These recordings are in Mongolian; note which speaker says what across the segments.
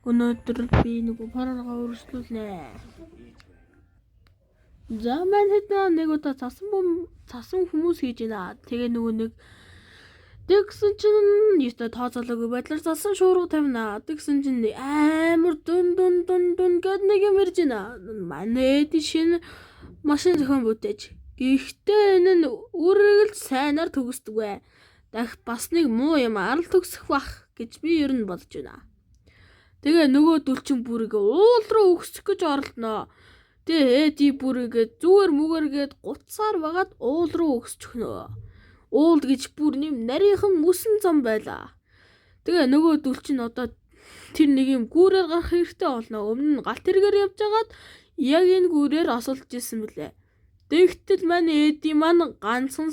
Speaker 1: Өнөөдөр би нөгөө параараа өргөжлүүлнэ. За маань хэд нэг удаа цасан хүмүүс хийж байна. Тэгээ нөгөө нэг тэгсэн чинь ёстой тооцоолоогүй байдлаар цасан шуурга тавина. Тэгсэн чинь амар дун гэд нэг юм ярьж байна. Манай шинэ машин зохион бүтээж. Гэхдээ энэ нь үргэлж сайнаар төгсдөг бай. Дахь бас нэг муу юм арал төгсөх бах гэж би ер нь бодож байна. Тэгээ нөгөө дүлчин бүрийг уул руу өгсөх гэж оролдоно. Тэгээ эди бүрийгээ зүгээр мүгэргээд гуцаар багаад уул руу өгсчихнө. Уул гэж бүр нэм нарийнхан мөсөн зам байла. Тэгээ нөгөө дүлчин одоо тэр нэг юм гүүрээр гарах хэрэгтэй болно. Өмнө нь галт тэргээр явж байгаад яг энэ гүүрээр осолж исэн мөлий. Тэгтэл маань эди маань ганцхан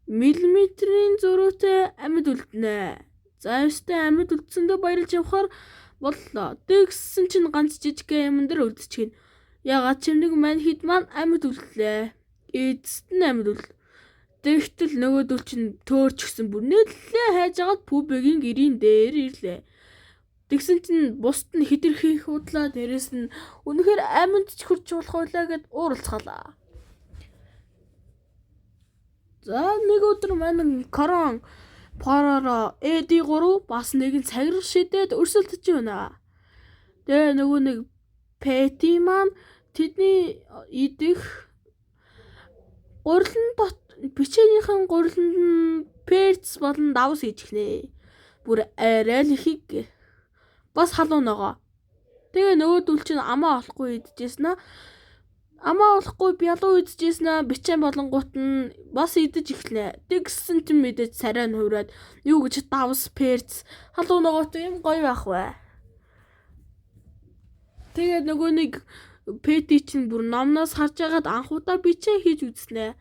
Speaker 1: миллиметрийн зөрүүтэй амьд үлднэ. За ёстой амьд үлдсэндээ баярлж явахаар боллоо. Тэгсэн чинь ганц жижиг юм дээр үлдчихээн. Ягаад ч нэг мань хэд маань амьд үлдлээ. Эцэст нь амьд үл. Тэгтэл нөгөөдөл чинь төөрч гисэн бүр нэлээ хайж агаад пүбэгийн гэрийн дээр ирлээ. Тэгсэн чинь бусд нь хидэрхийх удлаа дээрэс нь үнэхээр амьд ч хурж болох байлаа гэд ууралцгаалаа. За нэг өдөр маань корон параараа эди 3 бас нэгэн цагир шидэд өрсөлдөж байна. Тэгээ нөгөө нэг Пэти маань тэдний идэх бичээнийхэн гуриланд нь перц болон давс хийж гинэ. Бүр арай л ихийг бас халуун байгаа. Тэгээ нөгөөдөл чинь амаа олохгүй идчихсэн аа. Амаа олохгүй бялуу идчихсэн аа. Бичээн болонгууд нь бас идэж эхлэнэ. Тэгсэн чинь мэдээж царай нь хувраад юу гэж давс перц халуун ногоотой юм гоё байх вэ. Тэгээ нөгөө нэг Пэти чинь бүр номноос харж агаад анх удаа бичээ хийж үзснэ.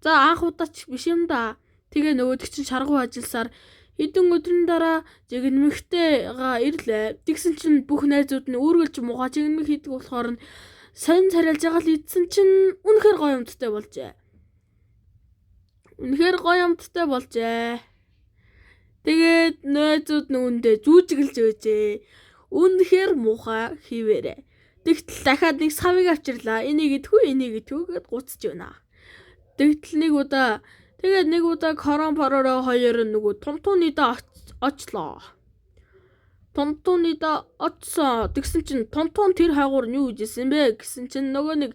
Speaker 1: За анх удаа ч биш юм да. Тэгээ нөгөөдөг чинь шаргуу ажилласаар хэдэн өдрийн дараа жигнэмэгтэйгаа ирлээ. Тэгсэн чинь бүх найзууд нь үргэлж муухай жигнэмэг хийдэг болохоор нь сонь царайлж байгаа л идсэн чинь үнэхээр гоё юмдтай болжээ. Тэгээд найзууд нүундээ зүүжиглж байжээ. Үнэхээр муухай хийвэрэ. Тэгтэл дахиад нэг савыг авчирлаа. Энийг идэхүү гэд гуцж байна. Тэгтэл нэг удаа корон параараа хоёр нөгөө тунтууныда очлоо. Тунтууныда очсон. Тэгсэн чинь тунтуун тэр хайгуур нь юу хийжсэн бэ гэсэн чинь нөгөө нэг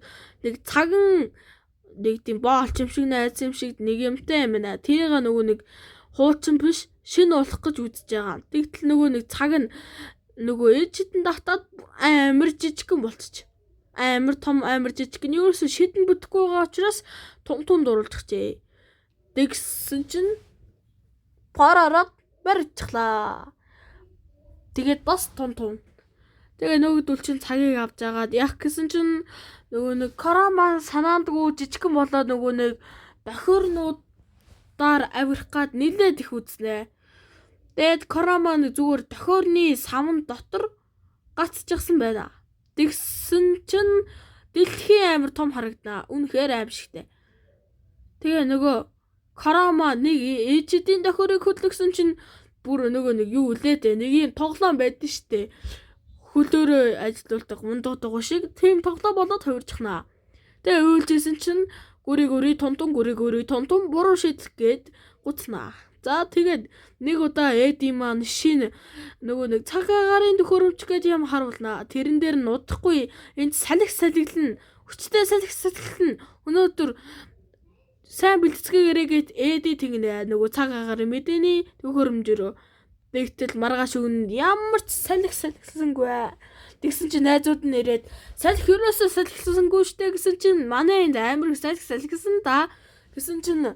Speaker 1: цаган нэг тийм боолч юм шиг найз юм шиг нэг юмтай юм байна. Тэрийг нөгөө нэг хуучин биш шинэ уулах гэж үзэж байгаа. Тэгтэл нөгөө нэг цаг нь нөгөө ээжтэн давтаад амар жижигхэн болчих. Амар том амар жижигхэн ерөөсө шидэн бүтэхгүй байгаа учраас тунтун дурлжчихжээ. Тэгсэн чинь параараа барьчихлаа. Тэгээд бас тунтун. Тэгээ нөгөөдөл чинь цагийг авч агаад яг гэсэн чинь нөгөө нэг короман санаандгүй жижигхэн болоод нөгөө нэг дохиорнуудаар авирах гад нилээд их үзнэ. Тэгээд короман зүгээр дохиорны савн дотор гацчихсан байна. Тэгсэн чинь дэлхийн амар том харагдана. Үнэхээр аимшигтай. Тэгээ нөгөө короман нэг ээжидийн дохиорыг хөдлөсөн чинь бүр нөгөө нэг юу үлээдэ нэг юм тоглоом байдсан штэ. Хөлөөрөө ажилуулдаг мундуудаг шиг тийм тоглоом болоод хувирчихнаа. Тэгээ уйлжсэн чинь гүри тунтун буруу шийдэх гээд гуцнаа. За тэгээд нэг удаа эди маань шинэ нөгөө нэг цаг агарын төхөөрөмж гэж юм харуулнаа. Тэрэн дээр нь удахгүй энд салхилна. Хүчтэй салхилна. Өнөөдөр сайн бэлтгэгээрээ гэд эди тэгнэ. Нөгөө цаг агарын мэдээний төхөөрөмжөөр тэгтэл маргааш өгнөд ямар ч салхисангүй. Тэгсэн чинь найзууд нь ирээд ерөөсөө салхисангүй штэ гэсэн чинь манай энд амар салхисан да. Гэсэн чинь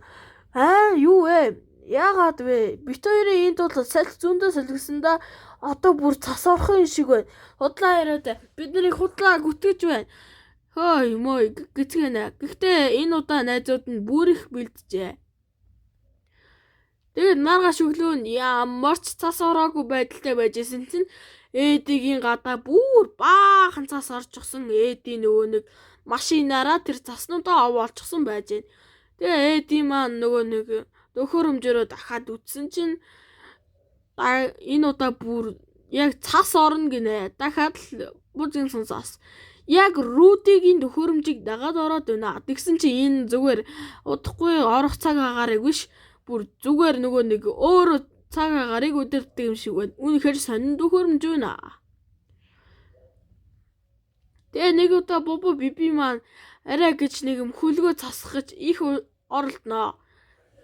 Speaker 1: юу вэ? Яагаад вэ? Бит хоёрын энд бол зөндөө салхисан да. Одоо бүр цас орхон шиг байна. Худлаа яриад бид нарыг худлаа гүтгэж байна. Хөөе мой гэцгэнэ. Гэхдээ энэ удаа найзууд нь бүр их бэлджээ. Тэгээд маргааш өглөө нь ямар ч цас ороогүй байдалтай байжсэн чинь эдигийн гадаа бүр баахан цас орчихсон. Эди нөгөө нэг машинаараа тэр цаснуудаа овоолчихсон байж байна. Тэгээ эди маань нөгөө нэг төхөөрөмжөөрөө дахиад үтсэн чинь Энэ удаа бүр яг цас орно гинэ. Дахиад л бузын сонсоос. Яг Рудигийн төхөөрөмжийг дагаад ороод байна. Тэгсэн чи энэ зүгээр удахгүй орох цаг агаарыг биш. Бүр зүгээр нөгөө нэг өөр цаг агаарыг өдөрдөг юм шиг байна. Үнэхээр сонин төхөөрөмж байна. Тэгээ нэг удаа Бобо Биби маань арай гэж нэг юм хөлгөө засах гэж их оролдноо.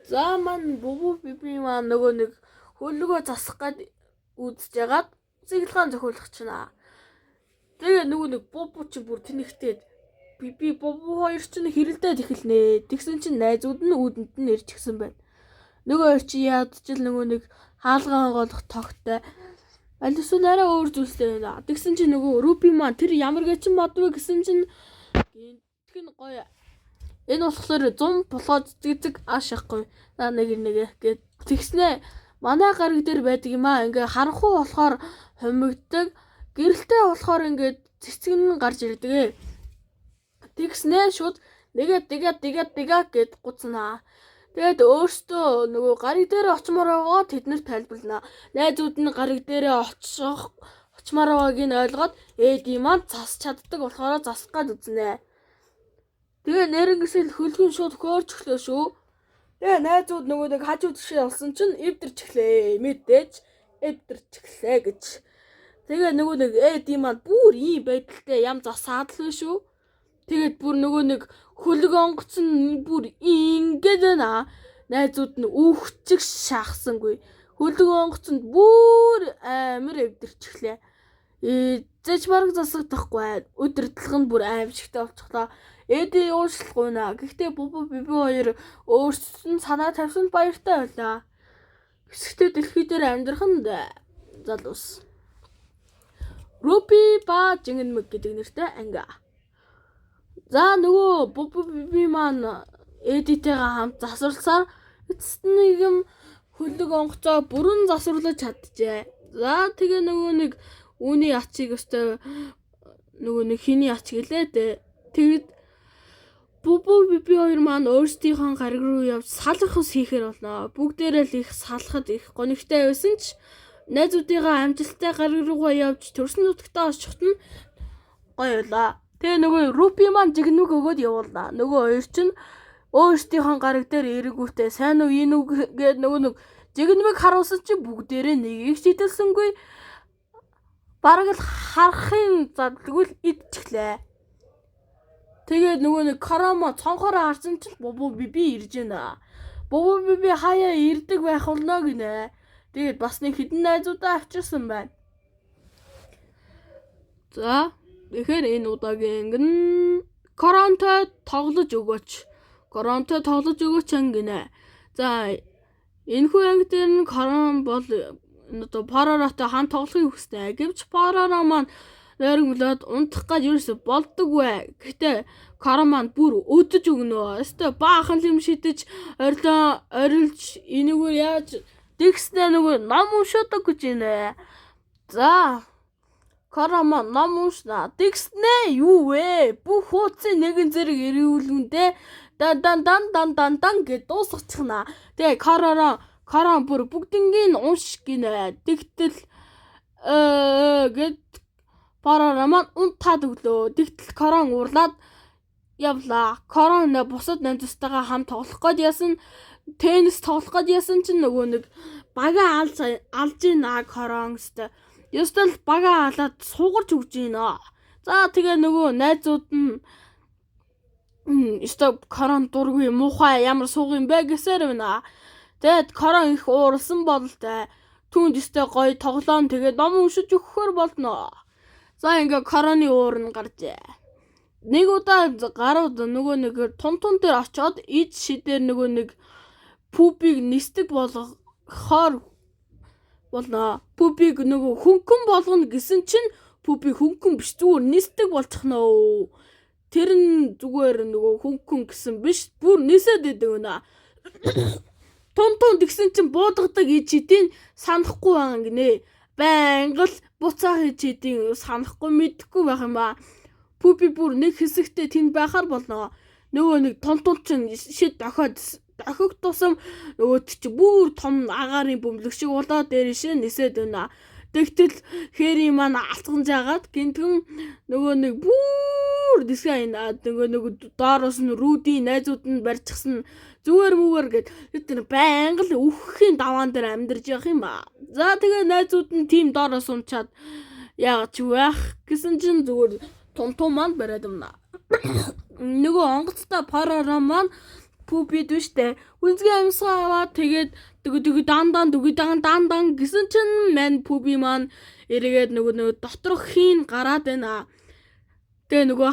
Speaker 1: За маань Бобо Биби маань нөгөө нэг хөлгөө засах гэж үзэж ягаад цэглэгаан зохиолох чана. Тэгээ нөгөө нэг Бобо чи бүр тэнэгтээд Биби Бобо хоёр ч хэрэлдээд эхэлнэ. Тэгсэн чинь найзууд нь үүдэнд нь ирж гисэн байна. Нөгөө хоёр чи яадчил нөгөө нэг хаалгаа оголох тогтой. Аль эсвэл арай өөр зүйлстэй байна. Тэгсэн чинь нөгөө Руби маань тэр ямар гэчин бодвэ гэсэн чинь гинтхэн гоё. Энэ болохоор 100 болоод зэг ашиггүй. Нэг гэд тэгснэ. Манай гараг дээр байдаг юм аа. Ингээ харанхуу болохоор хумигддаг. Гэрэлтэй болохоор ингээ цэцэг нь гарч ирдэг. Тэгснэ шууд нэгэ гэд гуцнаа. Тэгээд өөртөө нөгөө гараг дээр очимоор байгаа тэднэр тайлбарлана. Найзууд нь гараг дээрээ очимоор байгааг нь ойлгоод Эди маань засч чаддаг болохоор засах гээд үзнэ. Тэгээ нэрнгэсэл хөлгөн шууд хөөрч өглөө шүү. Тэгээ найзууд нөгөө нэг хажууд тишээ олсон чинь эвдэрч эхлэе. Мэдээж эвдэрч эхлэе гэж. Тэгээ нөгөө нэг Эди маань бүр ийм байдалтай ям засаад л шүү. Тэгээд бүр нөгөө нэг хөлөг онгоц нь бүр ингээд байна. Найзууд нь үхчих шахсангүй. Хөлөг онгоц нь бүр амар эвдэрч эхлэе. Зэч бараг засагдахгүй. Өдөртлөг нь бүр аимшигтай болчихлоо. Эди уушлахгүй наа. Гэхдээ Бобо Биби хоёр өөрсдөө санаа тавьсан баяртай байлаа. Хэсэгтээ дэлхий дээр амьдрах нь залуус. Руби ба Жингэнмэг гэдэг нэртэй анги. За нөгөө Бобо Биби маань Эдитэйгээ хамт засварласаар эцэст нэг юм хөлөг онгоцоо бүрэн засварлаж чадчихэ. За тэгээ нөгөө нэг үүний ачиг өстой нөгөө нэг хиний ач гэлээ. Тэгэд Бобо Биби хоёр маань өөрсдийнхөө гариг руу явж салах ус хийхээр болно. Бүгдээрээ л их салахад их гонигтай байсан ч найзуудынхаа амжилттай гариг руугаа явж төрсөн нутагтаа очихт нь гоё байлаа. Тэгээ нөгөө Руби маань Жигнүг өгөөд явуулнаа. Нөгөө хоёр чинь өөрсдийнхөө гараг дээр эргүүтээ сайн уу энэ үг гээд нөгөө нэг Жигнүг харуулсан чинь бүгдээрээ нэгийг шийдэлсэнгүй. Бараг л харахын задлаггүй л идчихлээ. Тэгээд нөгөө нэг Карама цонхороо харсан чинь Бобо Биби ирж байна. Бобо Биби хаяа ирдэг байх болно гинэ. Тэгээд бас нэг хідэн найзуудаа авчирсан байна. За тэгэхээр энэ удаагийн анги Коронтой тоглож өгөөч. Коронтой тоглож өгөөч ангинэ. За энэхүү анги дээр нь Корон бол одоо Параратай хамт тоглохыг хүснэ. Гэвч Парара маань нэрнглээд унтах гэж юусе болдоггүй. Гэхдээ Корон маань бүр өдөж өгнө. Өстө баахан юм шидэж орилж энэгээр яаж дэгснэ нөгөө ном уншаадаг гэж байна. За Корон маань ном уншна. Дэгснэ юу вэ? Бүх хуудсын нэгэн зэрэг ирүүлгүндээ дан гэд дуусчихна. Тэгээ Корон бүр бүгднийг унш гинэ. Тэгтэл гэд Парара маань унтаад өглөө. Тэгтэл Корон уурлаад явлаа. Корон бусад найзтайгаа хамт тоглох гээд ясан. Теннис тоглох гээд ясан чинь нөгөө нэг бага алж ийна Корон өстө. Ёстол бага алаад суугарч өгж ийна. За тэгээ нөгөө найзууд нь өстө Корон дургүй муухай ямар сууг юм бэ гэсээр байна. Тэгээд Корон их уурсан бололтой. Түүнд өстө гоё тоглоом тэгээд ном уншиж өгөхөр болно. За ингээ Короны уур нь гарчээ. Нэг удаа гарууд нөгөө нэг тун дээр очиод ид шидээр нөгөө нэг пупиг нисдэг болгохоор болно. Пупиг нөгөө хөнгөн болгоно гэсэн чинь пупи хөнгөн биш зүгээр нисдэг болчихно. Тэр нь зүгээр нөгөө хөнгөн гэсэн биш бүр нисээд идэг үнэ. Тун тэгсэн чинь буудгадаг ид шидийн санахгүй байгаа гинэ. Байнга л буцаа хийж идэв санахгүй мэдэхгүй байх юм ба. Пупи бүр нэг хэсэгтээ тэнд байхаар болно. Нөгөө нэг тун чинь шид дахиад охиг тусам нөгөөд чи бүр том агаарын бөмбөлөг шиг болоод дээршээ нисээд байна. Тэгтэл Хэри маань алцхан жагаад гинтгэн нөгөө нэг бүр дисгайн нөгөө доороос нь Руди найзууд нь барьчихсан зүгээр мүгээр гэд тэр байнга л үхэхийн даваан дээр амьдарч явах юм ба. За тэгээ найзууд нь тим доороос унчаад яагаад ч байх гэсэн чинь зүгээр тун маань бариад юмна. Нөгөө онгоцтой Парара маань Пупид биштэй үнсгээ амьсгаа аваад тэгээд дан гэсэн чинь мань Пуби маань эргээд нөгөө доторх хийн гараад байна. Тэгээ нөгөө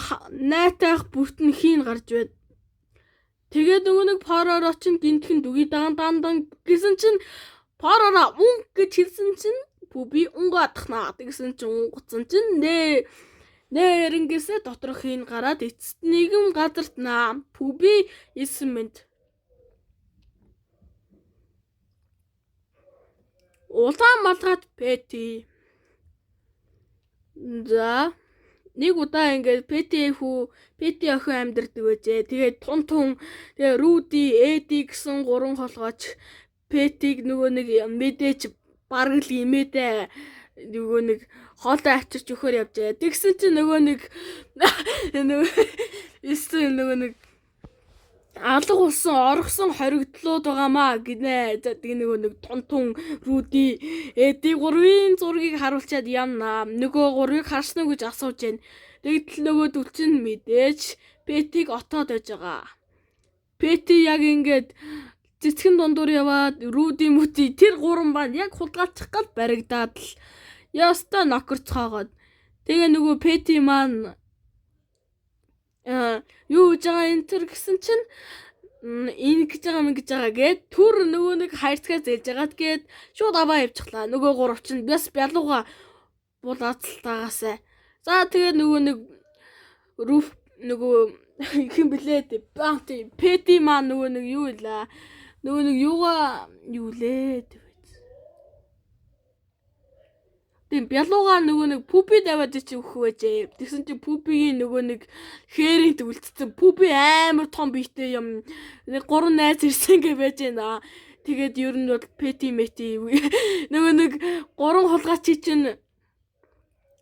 Speaker 1: найтайх бүрт нь хийн гарч байд. Тэгээд нөгөө нэг Парара чинь гинтхэн дан гэсэн чинь Парара гэж хэлсэн чинь Пуби унгаадахнаа гэсэн чинь унгацсан чинь нэрнгээсээ доторх хийн гараад эцэст нэгэн газарт наа Пуби эсмэнд улаан малгайд Пэти. За нэг удаа ингээд Пэти охин амьдардаг байжээ. Тэгээд тун тэгээ Руди, Эди гэсэн гурван холгооч Пэтиг нөгөө нэг мэдээч бараг л имээдээ нөгөө нэг хоолой авчирч өгөхөр явжээ. Тэгсэн чинь нөгөө нэг алга болсон оргсон хоригдлууд байгаамаа гинэ. За тэг нөгөө нэг тун Руди Эди гурвын зургийг харуулчаад явна. Нөгөө гурвыг харснаа гэж асууж байна. Тэгтэл нөгөө дүлчин мэдээж Пэтиг отоод байж байгаа. Пэти яг ингээд цэцгэн дундуур яваад Руди мүти тэр гурван банд яг хулгайлчих гал баригдаад л яста нокорцоогоод тэгээ нөгөө Пэти маань юу гэж байгаа энэ төр гэсэн чинь энэ гэж байгаа гэд түр нөгөө нэг хайрцгаа зээлж байгаад гээд шууд аваа явчихлаа. Нөгөө гурав чинь бас бялууга булаацтаагаасаа. За тэгээ нөгөө нэг Руф нөгөө хин блээд Пэти маань нөгөө нэг юу илаа. Нөгөө нэг юу лээ. Тийм бялууга нөгөө нэг Пупи даваад чи өгөх байжээ. Тэгсэн чи Пупигийн нөгөө нэг хээрийн төвлөлдсөн. Пупи амар том биетэй юм. Нэг гурван найз ирсэн гэ байж байна. Тэгээд ер нь бол Пэти нөгөө нэг гурван хулгайч чинь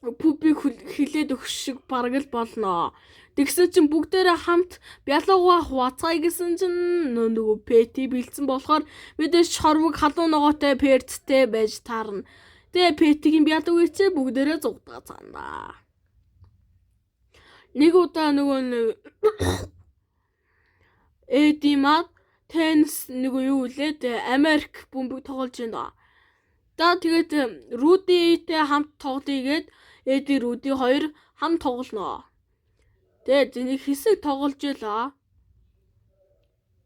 Speaker 1: Пупи хилээд өгөх шиг бараг л болно. Тэгсэн чинь бүгдээрээ хамт бялууга хуваацгаая гэсэн чинь нөгөө Пэти бэлдсэн болохоор мэдээж шорвог халуун ногоотой перцтэй байж таарна. Тэгээ Пэтигийн бялууг ичээ бүгдээрээ зугтгаа цаана. Нэг удаа нөгөө Эди маа теннис нөгөө юу лээд Америк бөмбөг тоглож байна. За тэгээд Рудитэй хамт тоглоё гээд Эди Руди хоёр хамт тоглоно. Тэгээд нэг хэсэг тоглож байлаа.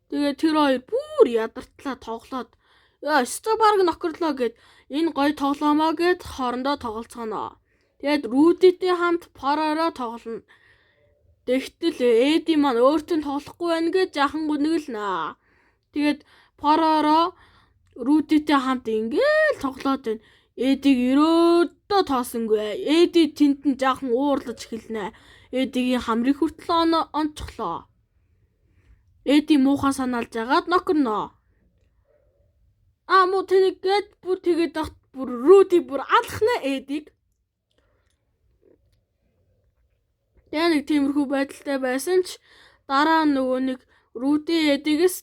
Speaker 1: Тэгээд тэр хоёр бүр ядартлаа тоглоод өстө баг нокорлоо гэд энэ гоё тоглоомоо гэд хоорондоо тоглолцгоно. Тэгээд Рудитэй хамт Парара тоглоно. Тэгтэл Эди маань өөртөө тоглохгүй байна гэж жахан гүнэглэнэ. Тэгээд Парара Рудитэй хамт ингээл тоглоод байна. Эдиг өрөөдөө тоосонгүй. Эди тэнд нь жахан уурлаж эхэлнэ. Эдигийн хамрыг хүртэл онцглоо. Эди муухай санаалж агаад нокорно. Муу тэнийгээд бүр тэгээд бүр Руди бүр алхна Эдиг. Тэгээ нэг тиймэрхүү байдалтай байсан ч дараа нөгөө нэг Руди Эдигээс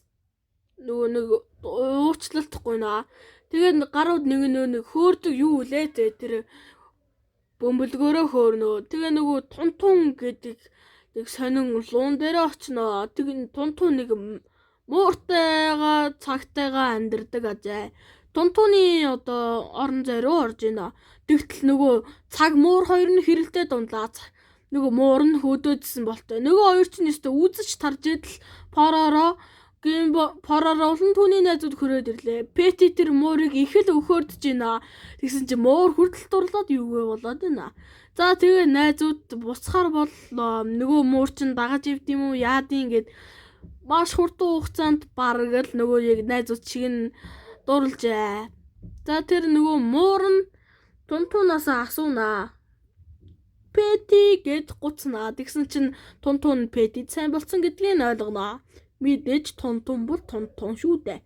Speaker 1: нөгөө нэг уучлалтахгүй наа. Тэгээд гарууд нэг хөөрдөг юу лээ тэр бөмбөлгөөрөө хөөрнөө. Тэгээ нөгөө тун гэдэг нэг сонин луун дээрээ очноо. Тэгээ тун нэг мууртайгаа цагтайгаа амьдэрдэг ажээ. Тунтууны одоо орон зай руу орж ийна. Тэгтэл нөгөө цаг муур хоёр нь хэрэлдээ дундлаа. Нөгөө муур нь хөөдөөдсөн болтой. Нөгөө хоёр ч нэстэ үзэж тарж идэл Парара олон түүний найзууд хөрөөд ирлээ. Пэти тэр муурыг их л өхөөрдөж ийна. Тэгсэн чи муур хүртэл дурлаад юугээ болоод байна. За тэгээ найзууд буцахаар боллоо. Нөгөө муур чин дагаж ивд юм уу яадын гэд маш хурдан хугацаанд бараг л нөгөө яг найзууд шиг нь дурлжээ. За тэр нөгөө муур нь тунтуунаас асуунаа. Пэти гэд гуцнаа. Тэгсэн чинь тунтуун Пэти сайн болсон гэдгийг ойлгоноо. Мэдээж тун бол тун шүү дээ.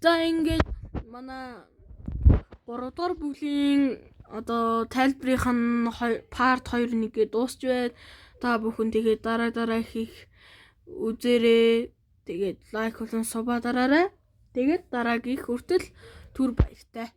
Speaker 1: За ингээд манай 3 дугаар бүлийн одоо тайлбарынх нь part 2-1-гээ дуусч байна. Та бүхэн тэгээд дараа хийх үзээрэй. Тэгээд лайк болон субаа дараарай. Тэгээд дараагийн хүртэл түр баяртай.